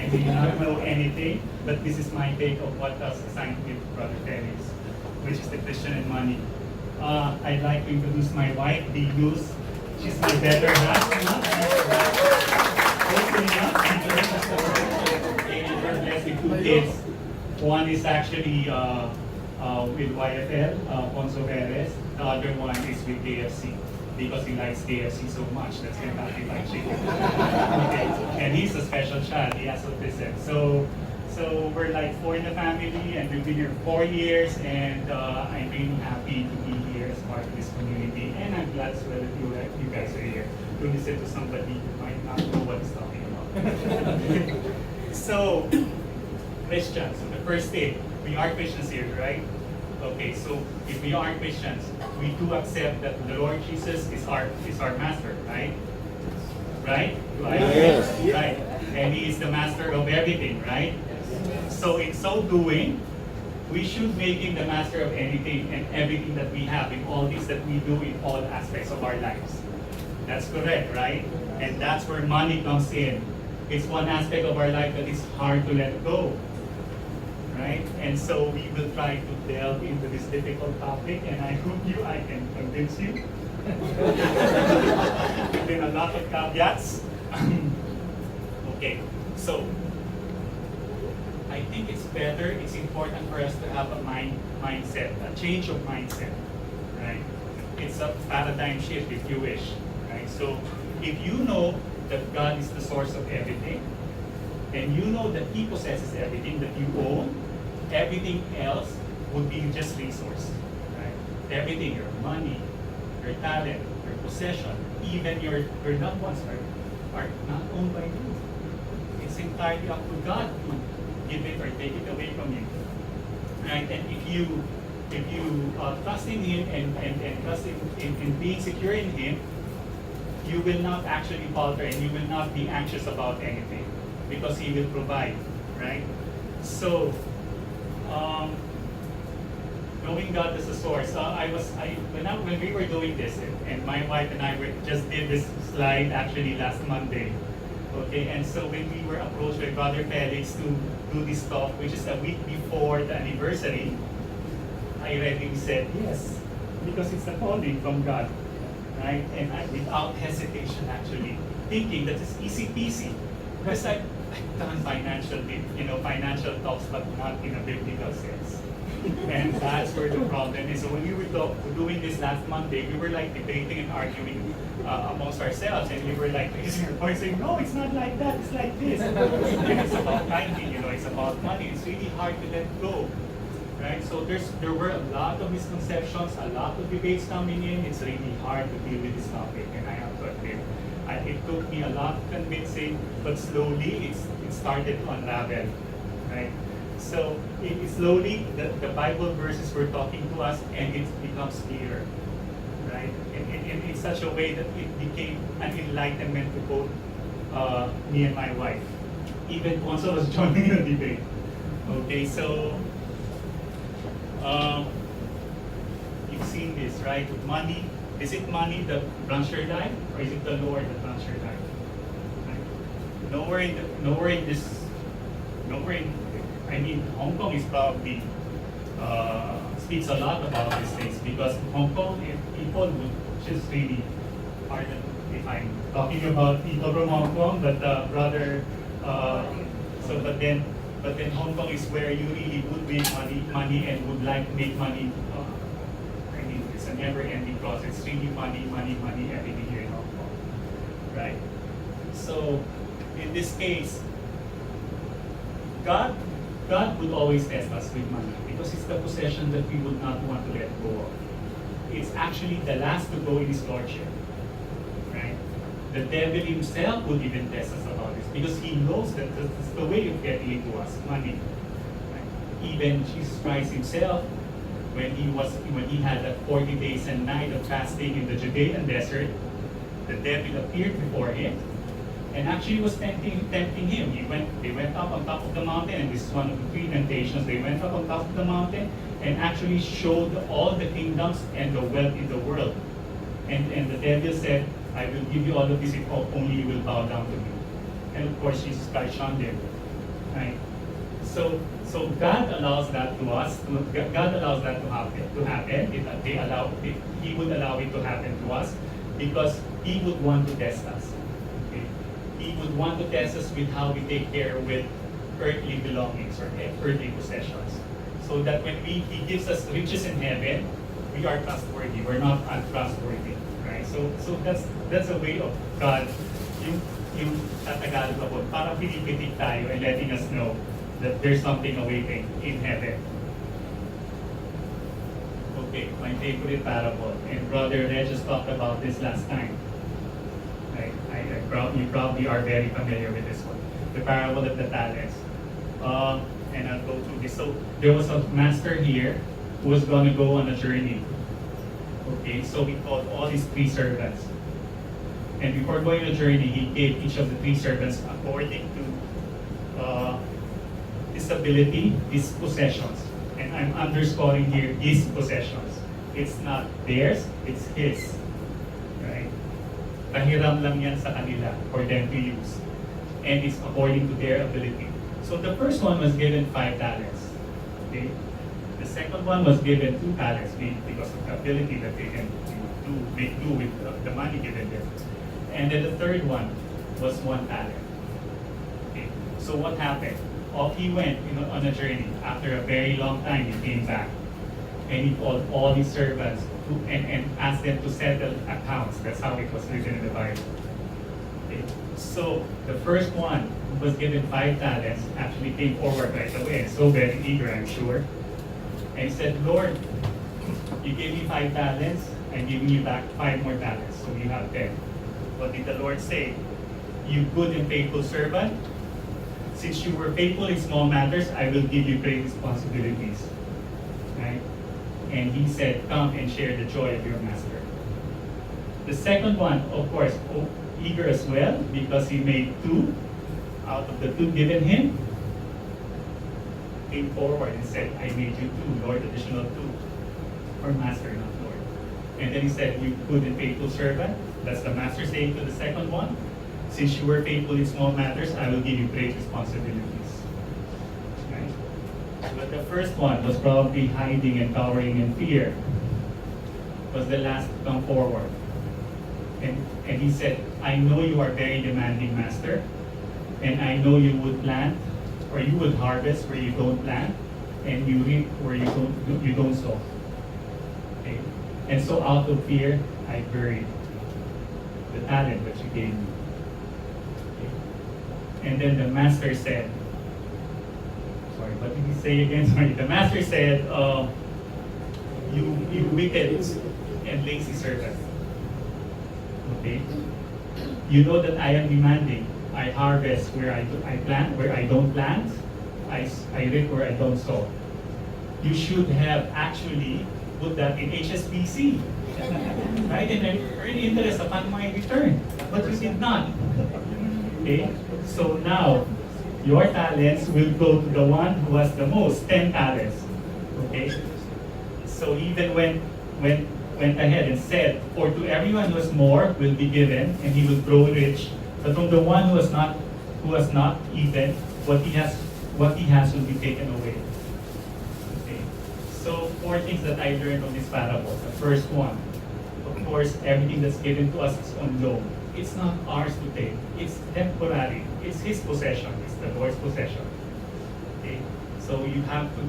I do not know anything, but this is my take of what was assigned with Brother Perez, which is the Christian and money. I'd like to introduce my wife, Luz. She's my better half. And we're blessed with two kids. One is actually with YFL, Alfonso Perez. The other one is with KFC because he likes KFC so much. That's Kentucky Fried Chicken. Okay. And he's a special child. He has autism. So we're like four in the family, and we've been here 4 years, and I'm really happy to be here as part of this community. And I'm glad as well that you guys are here to listen to somebody who might not know what he's talking about. So, Christians. So the first thing, we are Christians here, right? Okay, so if we are Christians, we do accept that the Lord Jesus is our master, right? Right? Yes. Right. And He is the master of everything, right? So in so doing, we should make Him the master of anything and everything that we have, in all things that we do, in all aspects of our lives. That's correct, right? And that's where money comes in. It's one aspect of our life that is hard to let go. Right? And so we will try to delve into this difficult topic, and I hope I can convince you. Within a lot of caveats. Okay, so I think it's important for us to have a mindset, a change of mindset, right? It's a paradigm shift, if you wish, right? So if you know that God is the source of everything, and you know that He possesses everything that you own, everything else would be just resource, right? Everything, your money, your talent, your possession, even your loved ones are not owned by you. It's entirely up to God to give it or take it away from you, right? And if you trust in Him and trust in being secure in Him, you will not actually falter, and you will not be anxious about anything because He will provide, right? So, knowing God as a source, when we were doing this, and my wife and I just did this slide actually last Monday, okay? And so when we were approached by Brother Felix to do this talk, which is a week before the anniversary, I readily said yes, because it's a calling from God, right? And without hesitation, actually, thinking that it's easy peasy, because I've done financial talks, but not in a biblical sense. And that's where the problem is. So when we were doing this last Monday, we were like debating and arguing amongst ourselves, and we were like raising our voice saying, no, it's not like that, it's like this. And it's about timing, it's about money. It's really hard to let go, right? So there were a lot of misconceptions, a lot of debates coming in. It's really hard to deal with this topic, and I have to admit, it took me a lot of convincing, but slowly it started to unravel, right? So slowly the Bible verses were talking to us, and it becomes clearer, right? In such a way that it became an enlightenment to both me and my wife. Even Ponso was joining the debate. Okay, so you've seen this, right? Money. Is it money that runs your life, or is it the Lord that runs your life? Right? Hong Kong is probably speaks a lot about these things, because Hong Kong, if people would just really, pardon if I'm talking about people from Hong Kong, but but then Hong Kong is where you really would make money and would like to make money. It's a never-ending process. It's really money, everything here in Hong Kong, right? So, in this case, God would always test us with money, because it's the possession that we would not want to let go of. It's actually the last to go in His Lordship, right? The devil himself would even test us about this, because he knows that that's the way of getting it to us, money. Right? Even Jesus Christ Himself, when he had that 40 days and night of fasting in the Judean desert, the devil appeared before Him and actually was tempting Him. They went up on top of the mountain, and this is one of the 3 temptations. They went up on top of the mountain and actually showed all the kingdoms and the wealth in the world. And the devil said, I will give you all of this if only you will bow down to me. And of course, Jesus Christ shunned him. Right? So God allows that to us. God allows that to happen. He would allow it to happen to us because He would want to test us. Okay? He would want to test us with how we take care with earthly belongings or earthly possessions, so that when He gives us riches in heaven, we are trustworthy. We're not untrustworthy. Right? So that's a way of God. Yung tatagalog ako, parang pinipitik tayo and letting us know that there's something awaiting in heaven. Okay, my favorite parable, and Brother Reg just talked about this last time. Right? You probably are very familiar with this one. The parable of the talents. And I'll go through this. So there was a master here who was going to go on a journey. Okay, so he called all his 3 servants. And before going on a journey, he gave each of the 3 servants according to his ability, his possessions. And I'm underscoring here his possessions. It's not theirs, it's his. Right? Pahiram lang yan sa kanila for them to use. And it's according to their ability. So the first one was given 5 talents. Okay? The second one was given 2 talents because of the ability that they can make do with the money given them. And then the third one was 1 talent. Okay. So what happened? Off he went on a journey. After a very long time, he came back. And he called all his servants and asked them to settle accounts. That's how it was written in the Bible. Okay. So the first one, who was given 5 talents, actually came forward right away. So very eager, I'm sure. And he said, Lord, you gave me 5 talents. I'm giving you back 5 more talents. So you have 10. What did the Lord say? You good and faithful servant, since you were faithful in small matters, I will give you great responsibilities. Right? And he said, come and share the joy of your master. The second one, of course, eager as well, because he made 2 out of the 2 given him, came forward and said, I made you 2, Lord, additional 2. Or master, not Lord. And then he said, you good and faithful servant. That's the master saying to the second one, since you were faithful in small matters, I will give you great responsibilities. Right? But the first one was probably hiding and cowering in fear. Was the last to come forward. And he said, I know you are very demanding, master, and I know you would plant or you would harvest where you don't plant, and you reap where you don't sow. Okay? And so out of fear, I buried the talent that you gave me. Okay. And then the master said, sorry, what did he say again? Sorry, the master said, you wicked and lazy servant. Okay? You know that I am demanding. I harvest where I plant, where I don't plant. I reap where I don't sow. You should have actually put that in HSBC. Right? And earn interest upon my return. But you did not. Okay? So now, your talents will go to the one who has the most, 10 talents. Okay? So even went ahead and said, for to everyone who has more will be given, and he will grow rich. But from the one who has not even, what he has will be taken away. Okay? So 4 things that I learned from this parable. The first one, of course, everything that's given to us is on loan. It's not ours to take. It's temporary. It's His possession. It's the Lord's possession. Okay? So you have to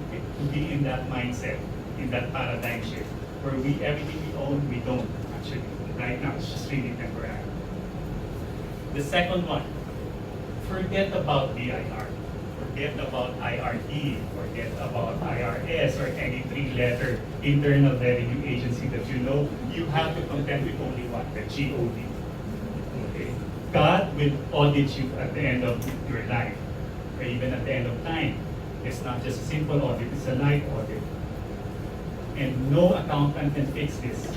be in that mindset, in that paradigm shift, where everything we own, we don't actually. Right now, it's just really temporary. The second one, forget about BIR. Forget about IRD. Forget about IRS or any 3-letter internal revenue agency that you know. You have to contend with only one, the GOD. Okay? God will audit you at the end of your life, or even at the end of time. It's not just a simple audit, it's a life audit. And no accountant can fix this.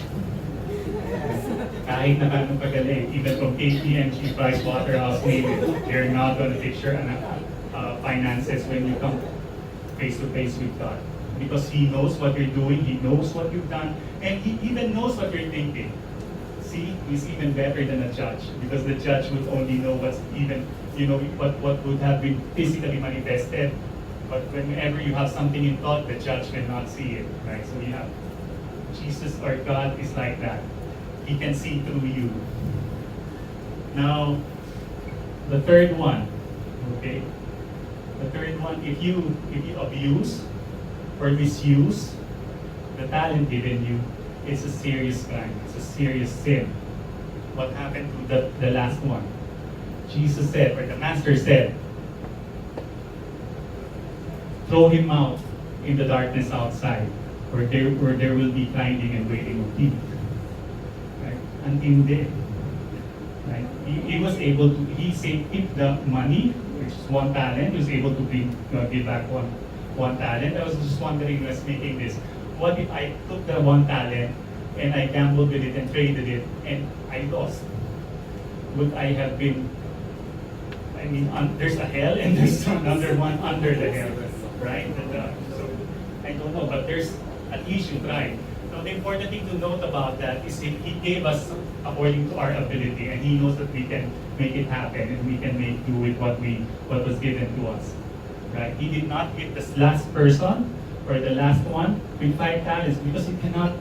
Kahit na ganun kagaling, even from KPMG, PricewaterhouseCoopers, they're not going to fix your finances when you come face to face with God. Because He knows what you're doing, He knows what you've done, and He even knows what you're thinking. See, He's even better than a judge, because the judge would only know what's even what would have been physically manifested. But whenever you have something in thought, the judge cannot see it, right? So you have Jesus or God is like that. He can see through you. Now, the third one, okay? The third one, if you abuse or misuse the talent given you, it's a serious crime. It's a serious sin. What happened to the last one? Jesus said, or the Master said, throw him out in the darkness outside, where there will be grinding and grating of teeth. Right? Antindi. Right? He was able to, he saved the money, which is 1 talent. He was able to give back one talent. I was just wondering, was making this, what if I took the 1 talent and I gambled with it and traded it and I lost? Would I have been, there's a hell and there's another one under the hell, right? So I don't know, but there's, at least you tried. Now the important thing to note about that is he gave us according to our ability, and he knows that we can make it happen and we can make do with what was given to us. Right? He did not give this last person or the last one with 5 talents because he cannot,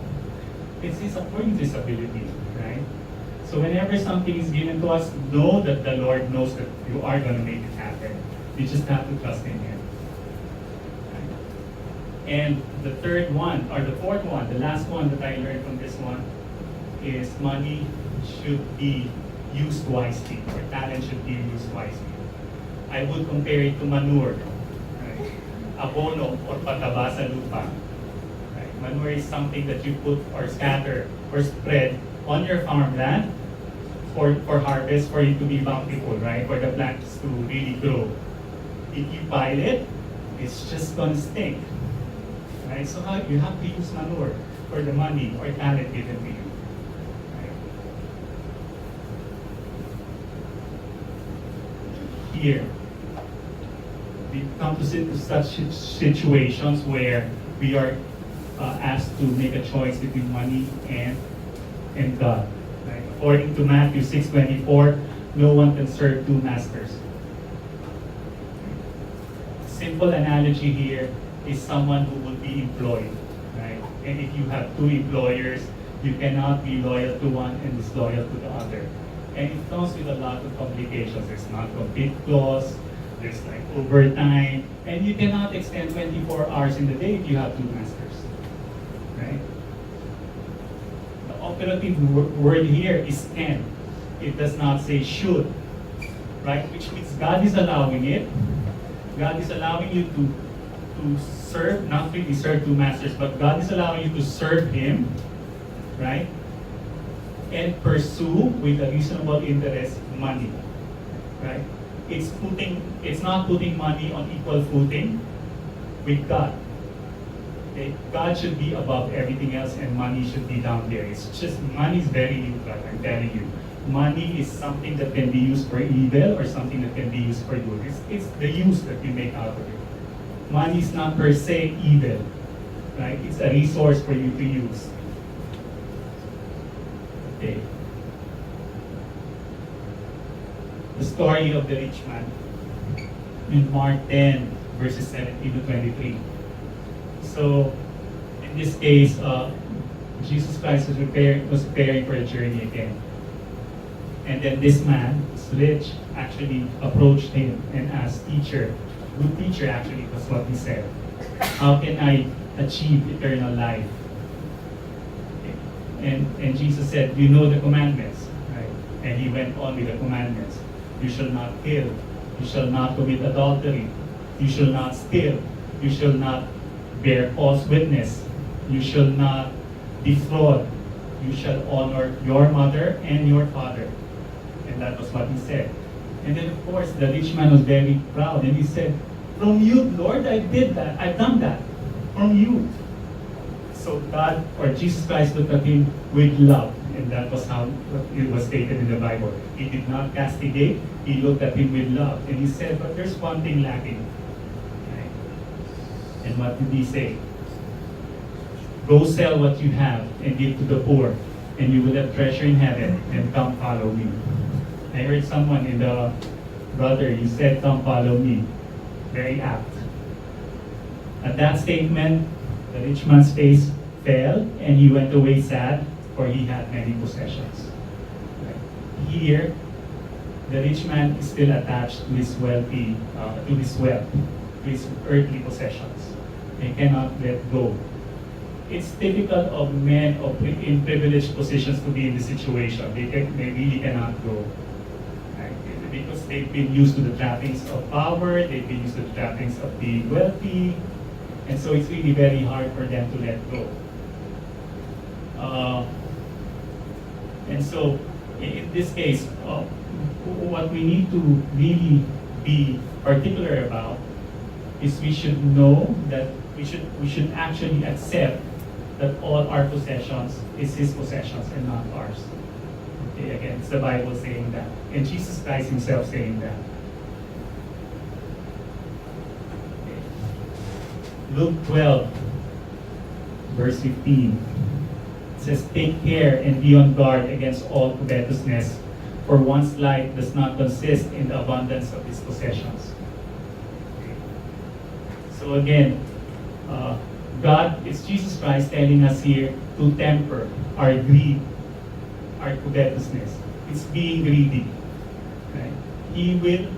it's according to his ability, right? So whenever something is given to us, know that the Lord knows that you are going to make it happen. You just have to trust in him. And the third one, or the fourth one, the last one that I learned from this one is money should be used wisely, or talent should be used wisely. I would compare it to manure, right? Abono or pataba sa lupa. Right? Manure is something that you put or scatter or spread on your farmland for harvest, for it to be bountiful, right? For the plants to really grow. If you pile it, it's just gonna stink. Right? So you have to use manure for the money or talent given to you. Right? Here, we come to such situations where we are asked to make a choice between money and God. Right? According to Matthew 6:24, no one can serve 2 masters. Simple analogy here is someone who will be employed, right? And if you have 2 employers, you cannot be loyal to one and disloyal to the other. And it comes with a lot of complications. There's non-compete clause, there's like overtime, and you cannot extend 24 hours in the day if you have 2 masters, right? The operative word here is can. It does not say should, right? Which means God is allowing it. God is allowing you to serve, not really serve 2 masters, but God is allowing you to serve him, right? And pursue with a reasonable interest money, right? It's not putting money on equal footing with God. Okay? God should be above everything else and money should be down there. It's just, money is very neutral, I'm telling you. Money is something that can be used for evil or something that can be used for good. It's the use that you make out of it. Money is not per se evil, right? It's a resource for you to use. Okay. The story of the rich man in Mark 10, verses 17 to 23. So, in this case, Jesus Christ was preparing for a journey again. And then this man, this rich, actually approached him and asked, "Teacher," good teacher actually was what he said, "how can I achieve eternal life?" Okay. And Jesus said, "You know the commandments," right? And he went on with the commandments. You shall not kill. You shall not commit adultery. You shall not steal. You shall not bear false witness. You shall not defraud. You shall honor your mother and your father. And that was what he said. And then of course the rich man was very proud and he said, "From you, Lord, I did that. I've done that. From you." So God, or Jesus Christ, looked at him with love. And that was how it was stated in the Bible. He did not castigate, he looked at him with love. And he said, "But there's one thing lacking." Right? And what did he say? "Go sell what you have and give to the poor, and you will have treasure in heaven, and come follow me." I heard someone in the brother, you said, come follow me. Very apt. At that statement, the rich man's face fell, and he went away sad, for he had many possessions. Here, the rich man is still attached to his wealthy, to his wealth, to his earthly possessions. They cannot let go. It's typical of men in privileged positions to be in this situation. They really cannot go. Right? Because they've been used to the trappings of power, they've been used to the trappings of being wealthy, and so it's really very hard for them to let go. And so, in this case, what we need to really be particular about is we should know that we should actually accept that all our possessions is His possessions and not ours. Okay, again, it's the Bible saying that, and Jesus Christ Himself saying that. Okay. Luke 12, verse 15. It says, take care and be on guard against all covetousness, for one's life does not consist in the abundance of his possessions. Okay. So again, God, it's Jesus Christ telling us here to temper our greed, our covetousness. It's being greedy. Right? He will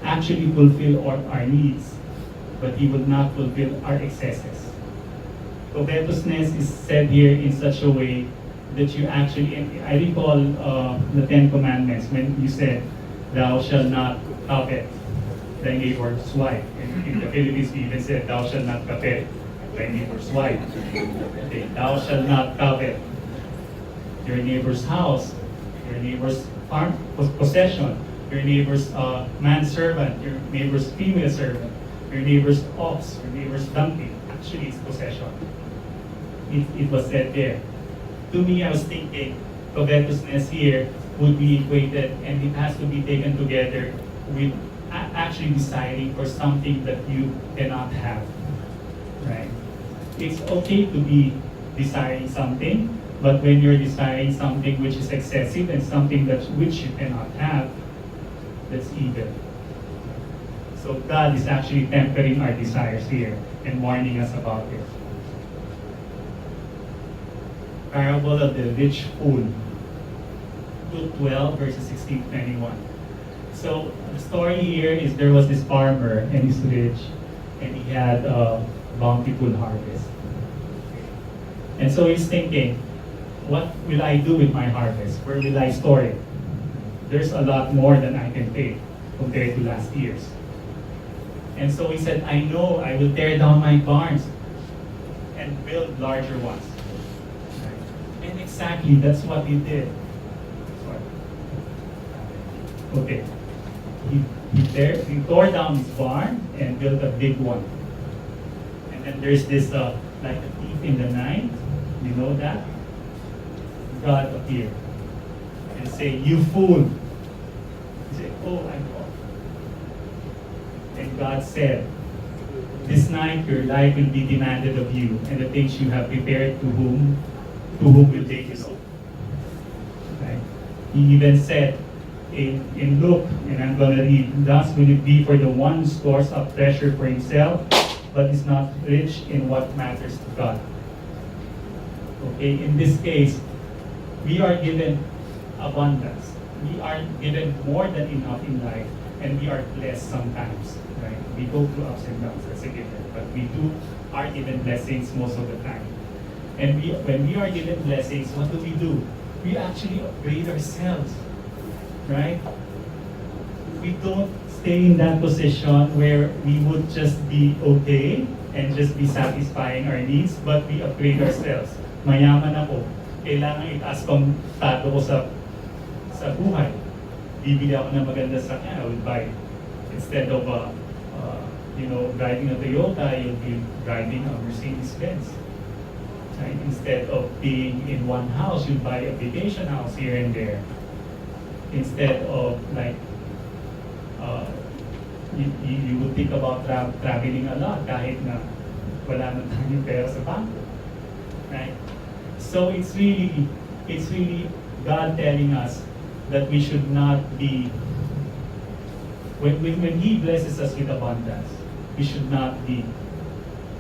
actually fulfill all our needs, but He will not fulfill our excesses. Covetousness is said here in such a way that you actually, I recall the Ten Commandments when you said, thou shalt not covet thy neighbor's wife. In the Philippines, we even said, thou shalt not covet thy neighbor's wife. Okay, thou shalt not covet your neighbor's house, your neighbor's farm possession, your neighbor's manservant, your neighbor's female servant, your neighbor's ox, your neighbor's donkey. Actually, it's possession. It was said there. To me, I was thinking covetousness here would be equated, and it has to be taken together with actually desiring for something that you cannot have. Right? It's okay to be desiring something, but when you're desiring something which is excessive and something which you cannot have, that's evil. So God is actually tempering our desires here and warning us about it. Parable of the rich fool, Luke 12, verses 16 to 21. So the story here is there was this farmer and he's rich and he had a bountiful harvest. And so he's thinking, what will I do with my harvest? Where will I store it? There's a lot more than I can take compared to last year's. And so he said, I know I will tear down my barns and build larger ones. And exactly, that's what he did. Okay. He tore down his barn and built a big one. And then there's this, like a thief in the night. You know that? God appeared and say, you fool. He said, oh, I'm off. And God said, this night your life will be demanded of you, and the things you have prepared to whom will take you so. Right? He even said in Luke, and I'm going to read, thus will it be for the one who stores up treasure for himself, but is not rich in what matters to God. Okay, in this case, we are given abundance. We are given more than enough in life, and we are blessed sometimes. Right? We go through ups and downs, that's a given, but we are given blessings most of the time. And when we are given blessings, what do? We actually upgrade ourselves, right? We don't stay in that position where we would just be okay and just be satisfying our needs, but we upgrade ourselves. Mayaman ako, kailangan itaas pang tato ko sa buhay. Bibili ako ng maganda sakyan, I would buy. Instead of driving a Toyota, you'll be driving a Mercedes-Benz. Right? Instead of being in one house, you buy a vacation house here and there. Instead of like, you would think about traveling a lot kahit na wala na tayong pera sa bangko. Right? So it's really God telling us that we should not be When He blesses us with abundance, we should not be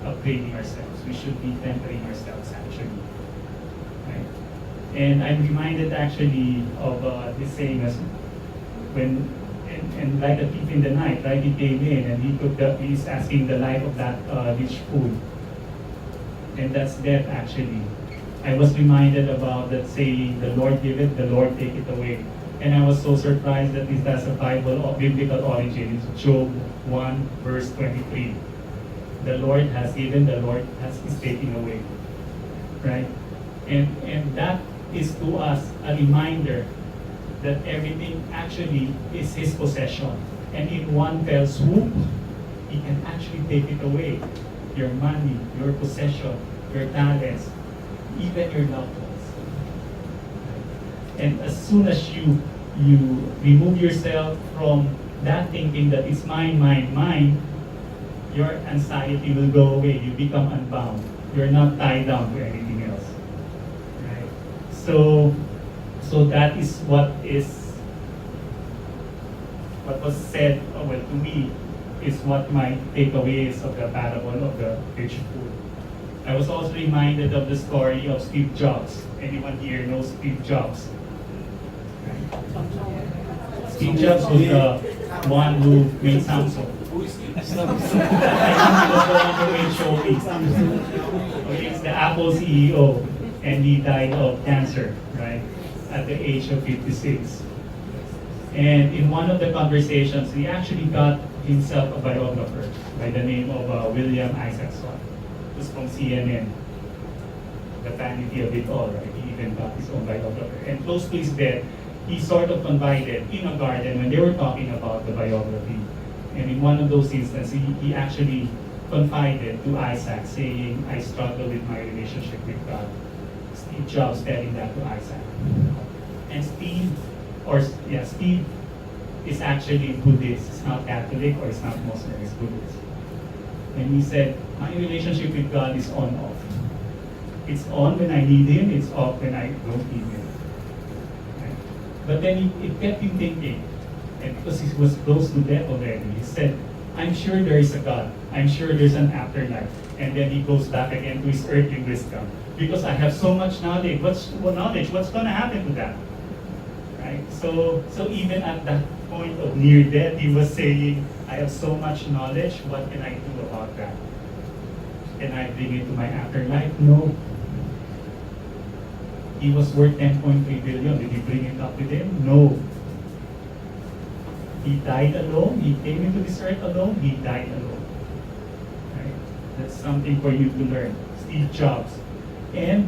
upgrading ourselves. We should be tempering ourselves actually. Right? And I'm reminded actually of this saying as when and like a thief in the night, right? He came in and he's asking the life of that rich fool, and that's death actually. I was reminded about that saying, "The Lord give it, the Lord take it away." And I was so surprised that this has a biblical origin. It's Job 1 verse 23. The Lord has given, the Lord is taking away. Right? And that is to us a reminder that everything actually is His possession. And in one fell swoop, He can actually take it away. Your money, your possession, your talents, even your loved ones. And as soon as you remove yourself from that thinking that it's mine, your anxiety will go away. You become unbound. You're not tied down to anything else. Right? So that is what was said, to me, is what my takeaway is of the parable of the rich fool. I was also reminded of the story of Steve Jobs. Anyone here knows Steve Jobs? Steve Jobs was the one who made Samsung. I think he was the one who made Xiaomi. He's the Apple CEO, and he died of cancer, right, at the age of 56. And in one of the conversations, he actually got himself a biographer by the name of William Isaacson, who's from CNN. The vanity of it all, right? He even got his own biographer. And close to his death, he sort of confided in a garden when they were talking about the biography. And in one of those instances, he actually confided to Isaac, saying, "I struggle with my relationship with God." Steve Jobs telling that to Isaac. And Steve is actually Buddhist. It's not Catholic or it's not Muslim, it's Buddhist. And he said, "My relationship with God is on-off. It's on when I need Him, it's off when I don't need Him." Right? But then it kept him thinking, and because he was close to death already, he said, "I'm sure there is a God. I'm sure there's an afterlife." And then he goes back again to his earthly wisdom. Because I have so much knowledge. What's going to happen to that? Right? So even at that point of near death, he was saying, "I have so much knowledge. What can I do about that? Can I bring it to my afterlife?" No. He was worth 10.3 billion. Did he bring it up with him? No. He died alone. He came into this earth alone. He died alone. Right? That's something for you to learn. Steve Jobs. And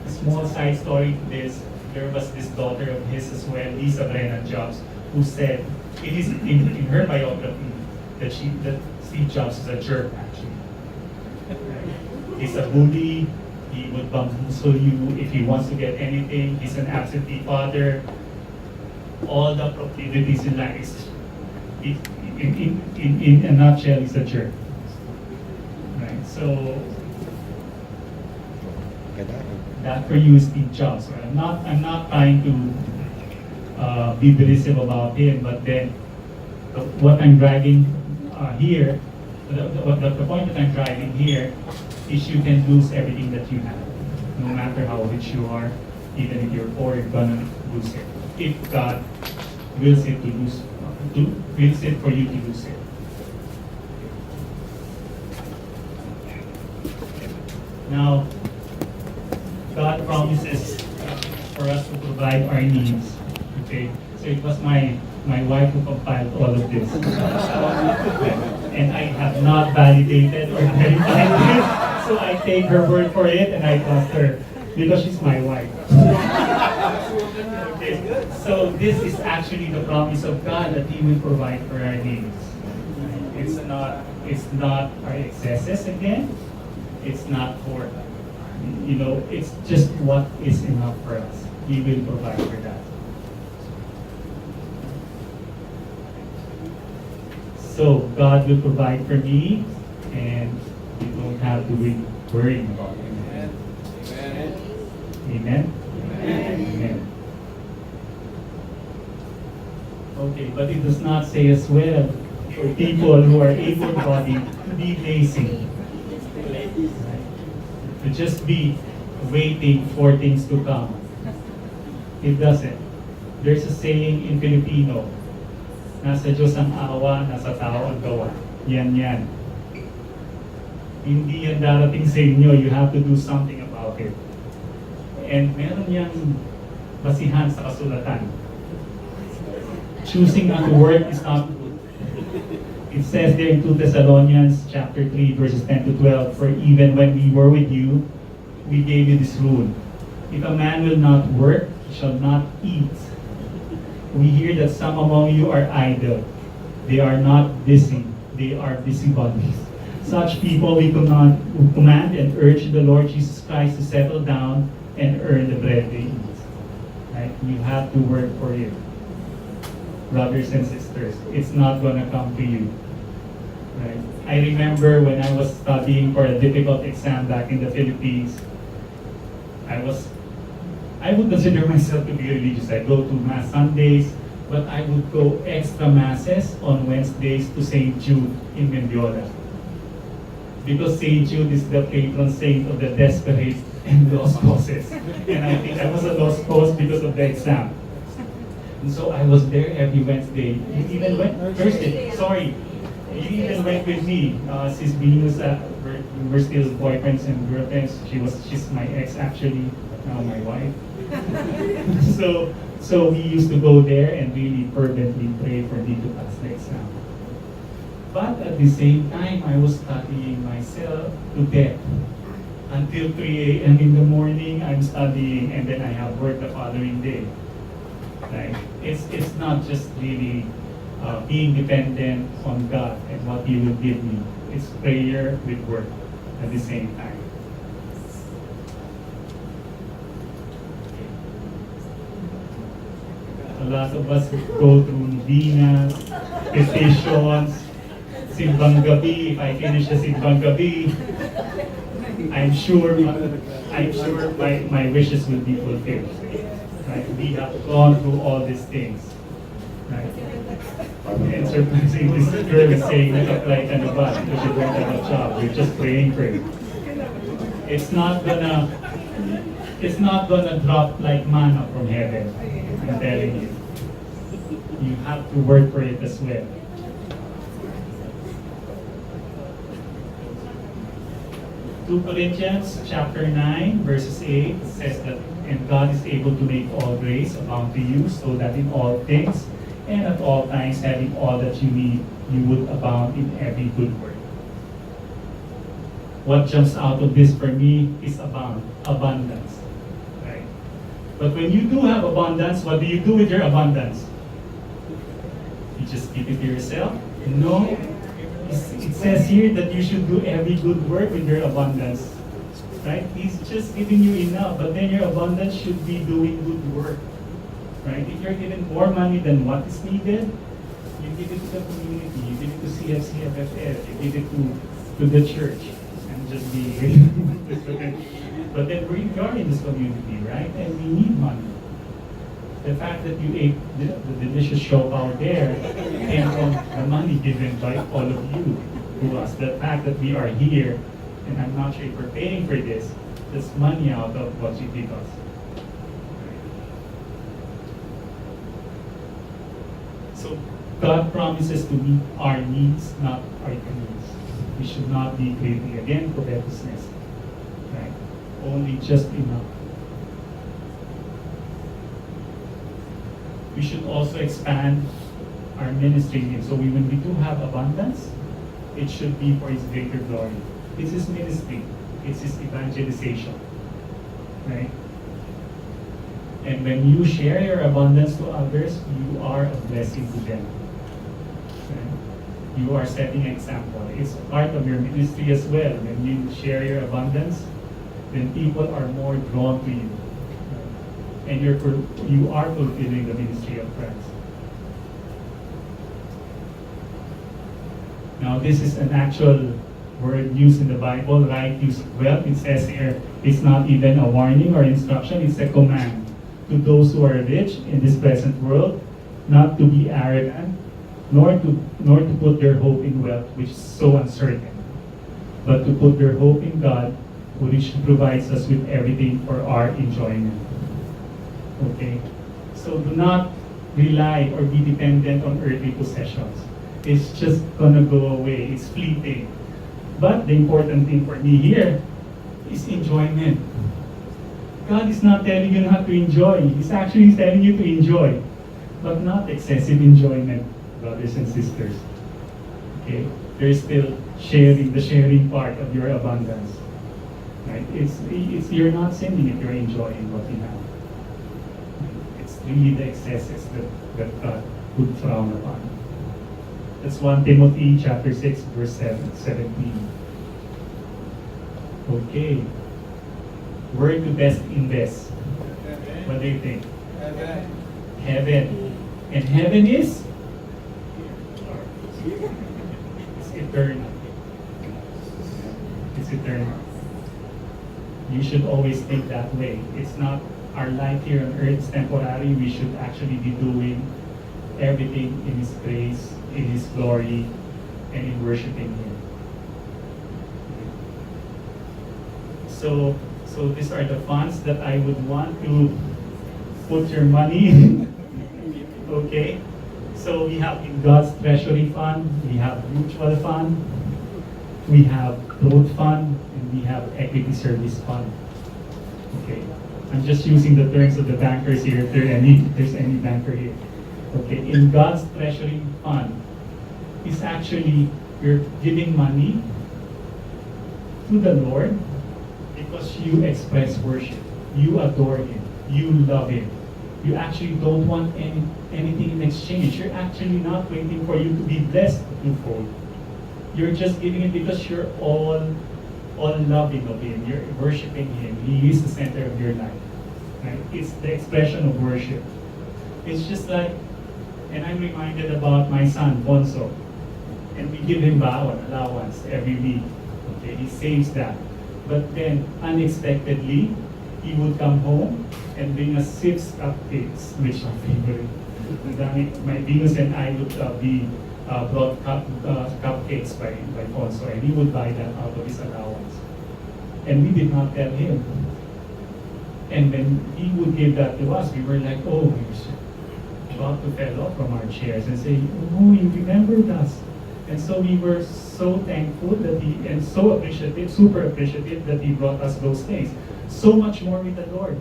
a small side story to this, there was this daughter of his as well, Lisa Brennan Jobs, who said, it is in her biography that Steve Jobs is a jerk actually. Right? He's a bully. He would bamboozle you if he wants to get anything. He's an absentee father. All the proclivities in life. In a nutshell, he's a jerk. Right? So that for you is Steve Jobs. Right? I'm not trying to be derisive about him, but then what I'm driving here, the point that I'm driving here is you can lose everything that you have, no matter how rich you are. Even if you're poor, you're gonna lose it. If God wills it for you to lose it. Now, God promises for us to provide our needs. Okay, so it was my wife who compiled all of this, and I have not validated or verified this, so I take her word for it and I trust her because she's my wife. Okay, so this is actually the promise of God that He will provide for our needs. It's not our excesses again. It's not for, it's just what is enough for us. He will provide for that. So God will provide for me, and you don't have to be worrying about it. Amen. Amen. Amen. Okay, but it does not say as well for people who are able-bodied to be lazy. To just be waiting for things to come. It doesn't. There's a saying in Filipino, nasa Diyos ang awa, nasa tao ang gawa. Yan yan. Hindi yan darating sa inyo, you have to do something about it. And meron yang basihan sa kasulatan. Choosing not to work is not good. It says there in 2 Thessalonians chapter 3 verses 10 to 12, for even when we were with you, we gave you this rule. If a man will not work, he shall not eat. We hear that some among you are idle. They are not busy. They are busybodies. Such people we command and urge the Lord Jesus Christ to settle down and earn the bread they eat. Right? You have to work for it. Brothers and sisters, it's not gonna come to you. Right? I remember when I was studying for a difficult exam back in the Philippines, I would consider myself to be religious. I go to Mass Sundays, but I would go extra Masses on Wednesdays to St. Jude in Mendiola. Because St. Jude is the patron saint of the desperate and lost causes. And I think I was a lost cause because of the exam. And so I was there every Wednesday. You even went, Thursday, sorry. You even went with me. Sis Venus, we're still boyfriends and girlfriends. She's my ex actually, now my wife. So we used to go there and really fervently pray for me to pass the exam. But at the same time, I was studying myself to death. Until 3 a.m. in the morning, I'm studying, and then I have work the following day. Right? It's not just really being dependent on God and what He will give me. It's prayer with work at the same time. A lot of us go through novenas, petitions, simbang gabi. If I finish the simbang gabi, I'm sure my wishes will be fulfilled. Right? We have gone through all these things. Right? And surprisingly, this girl is saying that apply ka na ba because you don't have a job. You're just praying for it. It's not gonna drop like manna from heaven. I'm telling you. You have to work for it as well. Corinthians chapter 9 verses 8 says that, and God is able to make all grace abound to you, so that in all things and at all times, having all that you need, you would abound in every good work. What jumps out of this for me is abundance. Right? But when you do have abundance, what do you do with your abundance? You just keep it to yourself? No. It says here that you should do every good work with your abundance. Right? He's just giving you enough, but then your abundance should be doing good work. Right? If you're given more money than what is needed, you give it to the community, you give it to CFC FFL, you give it to the church. And just be but then we are in this community, right? And we need money. The fact that you ate the delicious shop out there came from the money given by all of you to us. The fact that we are here, and I'm not sure if we're paying for this, there's money out of what you give us. So God promises to meet our needs, not our needs. We should not be greedy again covetousness. Right? Only just enough. We should also expand our ministry. So when we do have abundance, it should be for His greater glory. It's His ministry. It's His evangelization. Right? And when you share your abundance to others, you are a blessing to them. Right? You are setting an example. It's part of your ministry as well. When you share your abundance, then people are more drawn to you. And you are fulfilling the ministry of Christ. Now, this is an actual word used in the Bible, right? Use of wealth. It says here, it's not even a warning or instruction, it's a command to those who are rich in this present world not to be arrogant, nor to put their hope in wealth, which is so uncertain, but to put their hope in God, which provides us with everything for our enjoyment. Okay? So do not rely or be dependent on earthly possessions. It's just gonna go away. It's fleeting. But the important thing for me here is enjoyment. God is not telling you not to enjoy. He's actually telling you to enjoy, but not excessive enjoyment, brothers and sisters. Okay? There's still sharing, the sharing part of your abundance. Right? It's you're not sinning if you're enjoying what you have. It's really the excesses that God would frown upon. That's 1 Timothy chapter 6, verse 17. Okay. Where to best invest? What do you think? Heaven. Heaven. And heaven is? It's eternal. It's eternal. You should always think that way. It's not our life here on earth is temporary. We should actually be doing everything in His grace, in His glory, and in worshiping Him. So these are the funds that I would want to put your money in. Okay? So we have in God's treasury fund, we have mutual fund, we have growth fund, and we have equity service fund. Okay? I'm just using the terms of the bankers here if there's any banker here. Okay, in God's treasury fund is actually you're giving money to the Lord because you express worship. You adore Him. You love Him. You actually don't want anything in exchange. You're actually not waiting for you to be blessed twofold. You're just giving it because you're all loving of Him. You're worshiping Him. He is the center of your life. Right? It's the expression of worship. It's just like, and I'm reminded about my son, Bonso. And we give him baon, allowance, every week. Okay, he saves that. But then, unexpectedly, he would come home and bring us 6 cupcakes, which are favorite. My Venus and I would be brought cupcakes by Bonso, and he would buy that out of his allowance. And we did not tell him. And when he would give that to us, we were like, oh, we're about to fell off from our chairs and say, oh, you remembered us. And so we were so thankful that and so appreciative, super appreciative that He brought us those things. So much more with the Lord.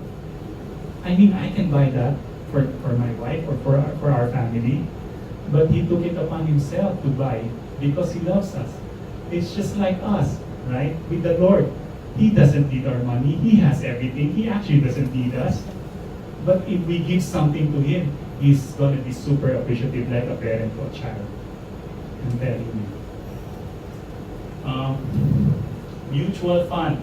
I mean, I can buy that for my wife or for our family, but He took it upon Himself to buy because He loves us. It's just like us, right? With the Lord. He doesn't need our money. He has everything. He actually doesn't need us. But if we give something to Him, He's going to be super appreciative like a parent to a child. I'm telling you. Mutual fund.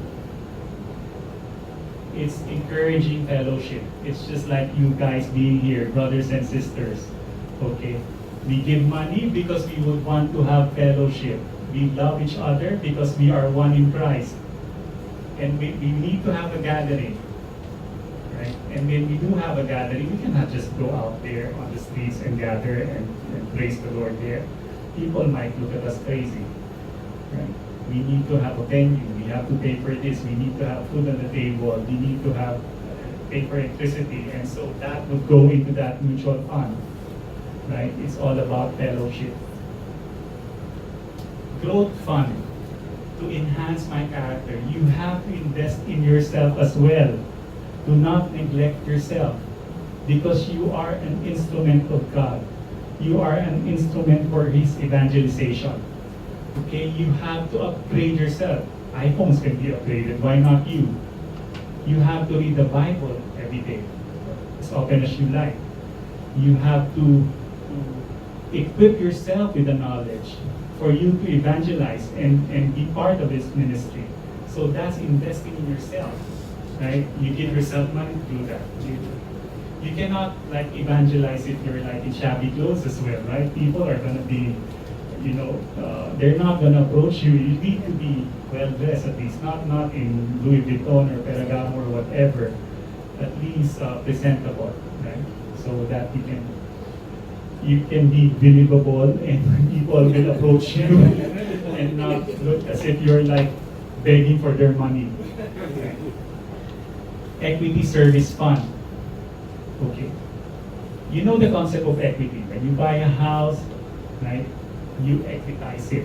It's encouraging fellowship. It's just like you guys being here, brothers and sisters. Okay? We give money because we would want to have fellowship. We love each other because we are one in Christ. And we need to have a gathering. Right? And when we do have a gathering, we cannot just go out there on the streets and gather and praise the Lord there. People might look at us crazy. Right? We need to have a venue. We have to pay for this. We need to have food on the table. We need to have pay for electricity. And so that would go into that mutual fund. Right? It's all about fellowship. Growth fund. To enhance my character, you have to invest in yourself as well. Do not neglect yourself because you are an instrument of God. You are an instrument for His evangelization. Okay, you have to upgrade yourself. iPhones can be upgraded. Why not you? You have to read the Bible every day, as often as you like. You have to equip yourself with the knowledge for you to evangelize and be part of this ministry. So that's investing in yourself, right? You give yourself money to do that. You cannot like evangelize if you're like in shabby clothes as well, right? People are gonna be, they're not gonna approach you. You need to be well dressed at least, not in Louis Vuitton or Ferragamo or whatever. At least presentable, right? So that you can you can be believable and people will approach you and not look as if you're like begging for their money. Equity service fund. Okay. You know the concept of equity. When you buy a house, right, you equitize it.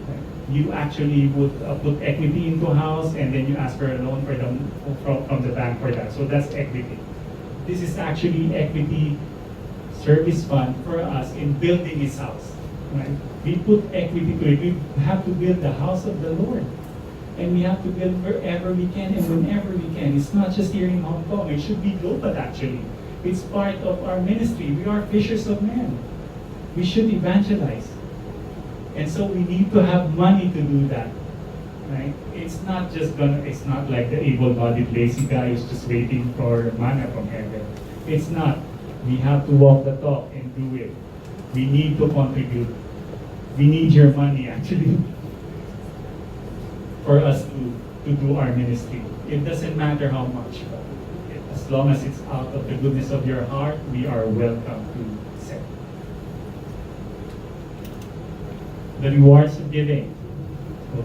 Right? You actually would put equity into a house and then you ask for a loan for them from the bank for that. So that's equity. This is actually equity service fund for us in building His house. Right? We put equity to it. We have to build the house of the Lord. And we have to build wherever we can and whenever we can. It's not just here in Hong Kong. It should be global actually. It's part of our ministry. We are fishers of men. We should evangelize. And so we need to have money to do that. Right? It's not like the able-bodied lazy guy who's just waiting for manna from heaven. It's not. We have to walk the talk and do it. We need to contribute. We need your money actually for us to do our ministry. It doesn't matter how much, but as long as it's out of the goodness of your heart, we are welcome to send. The rewards of giving.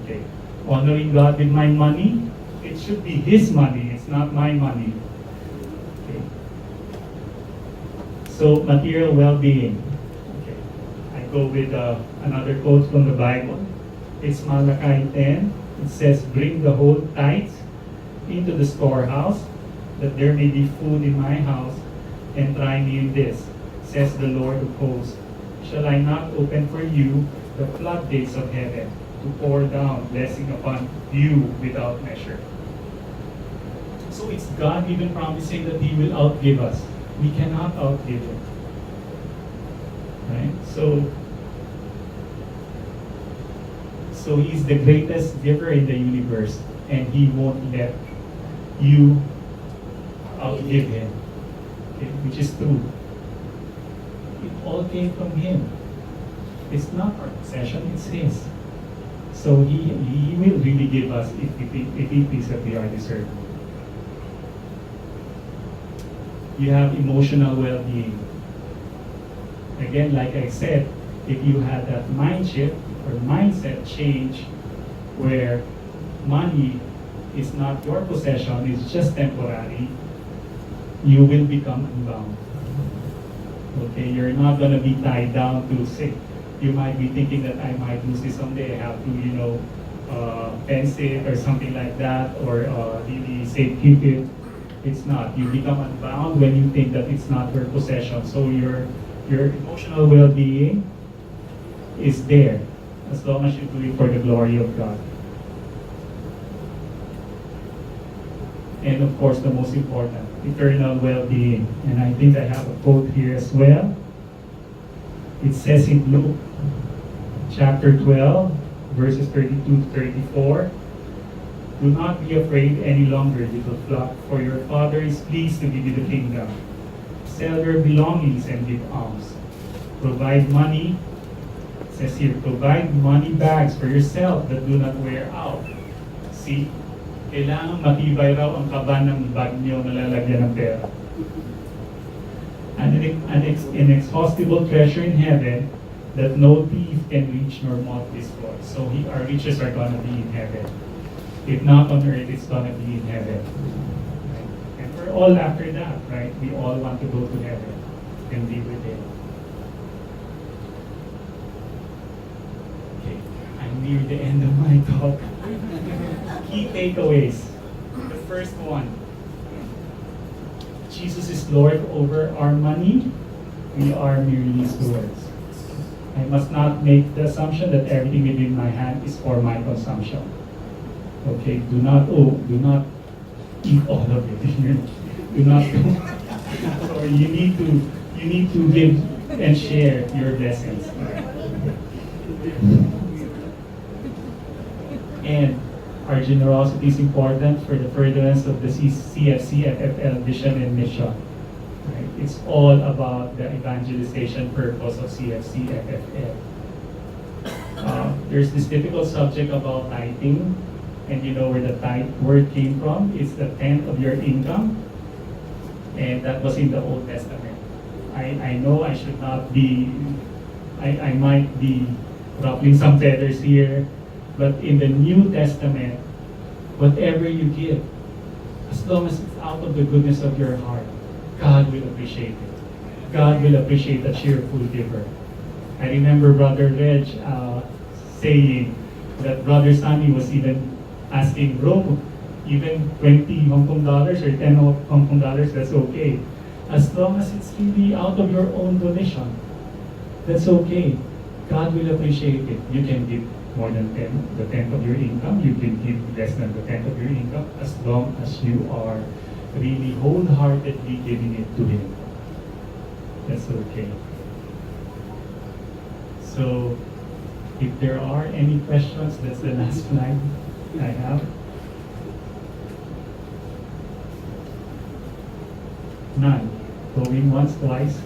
Okay. Honoring God with my money. It should be His money. It's not my money. Okay. So material well-being. Okay. I go with another quote from the Bible. It's Malachi 10. It says, "Bring the whole tithes into the storehouse, that there may be food in my house, and try me in this, says the Lord of hosts. Shall I not open for you the floodgates of heaven, to pour down blessing upon you without measure?" So it's God even promising that He will outgive us. We cannot outgive Him. Right? So He's the greatest giver in the universe, and He won't let you outgive Him. Okay? Which is true. It all came from Him. It's not our possession, it's His. So He will really give us if He thinks that we are deserving. You have emotional well-being. Again, like I said, if you had that mind shift or mindset change where money is not your possession, it's just temporary, you will become unbound. Okay, you're not going to be tied down to say, you might be thinking that I might lose this someday, I have to, fence it or something like that, or really say keep it. It's not. You become unbound when you think that it's not your possession. So your emotional well-being is there, as long as you do it for the glory of God. And of course, the most important, eternal well-being. And I think I have a quote here as well. It says in Luke chapter 12, verses 32 to 34, "Do not be afraid any longer, little flock, for your Father is pleased to give you the kingdom. Sell your belongings and give alms. Provide money," it says here, "provide money bags for yourself that do not wear out." See, kailangan matibay raw ang kaban ng bag niyo na lalagyan ng pera. An inexhaustible treasure in heaven that no thief can reach nor moth destroy. So our riches are going to be in heaven. If not on earth, it's going to be in heaven. Right? And we're all after that, right? We all want to go to heaven and be with Him. Okay, I'm near the end of my talk. Key takeaways. The first one, Jesus is Lord over our money. We are merely stewards. I must not make the assumption that everything within my hand is for my consumption. Okay, do not eat all of it. Do not. Or you need to give and share your blessings. And our generosity is important for the furtherance of the CFC FFL vision and mission. Right? It's all about the evangelization purpose of CFC FFL. There's this difficult subject about tithing, and you know where the tithe word came from. It's the tenth of your income, and that was in the Old Testament. I know I should not be, I might be ruffling some feathers here, but in the New Testament, whatever you give, as long as it's out of the goodness of your heart, God will appreciate it. God will appreciate a cheerful giver. I remember Brother Reg saying that Brother Sunny was even asking, bro, even 20 Hong Kong dollars or 10 Hong Kong dollars, that's okay. As long as it's really out of your own donation, that's okay. God will appreciate it. You can give more than the tenth of your income. You can give less than the tenth of your income, as long as you are really wholeheartedly giving it to Him. That's okay. So, if there are any questions, that's the last slide I have. None. Going once, twice.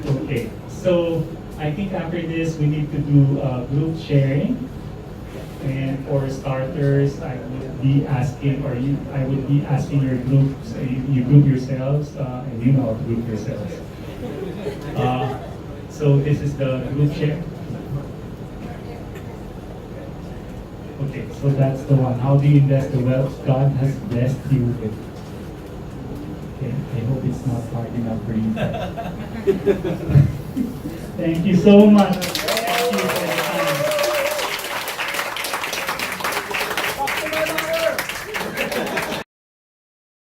Okay, so I think after this we need to do group sharing. And for starters, I would be asking, I would be asking your groups, you group yourselves, and you know how to group yourselves. So this is the group share. Okay, so that's the one. How do you invest the wealth God has blessed you with? Okay, I hope it's not hard enough for you. Thank you so much.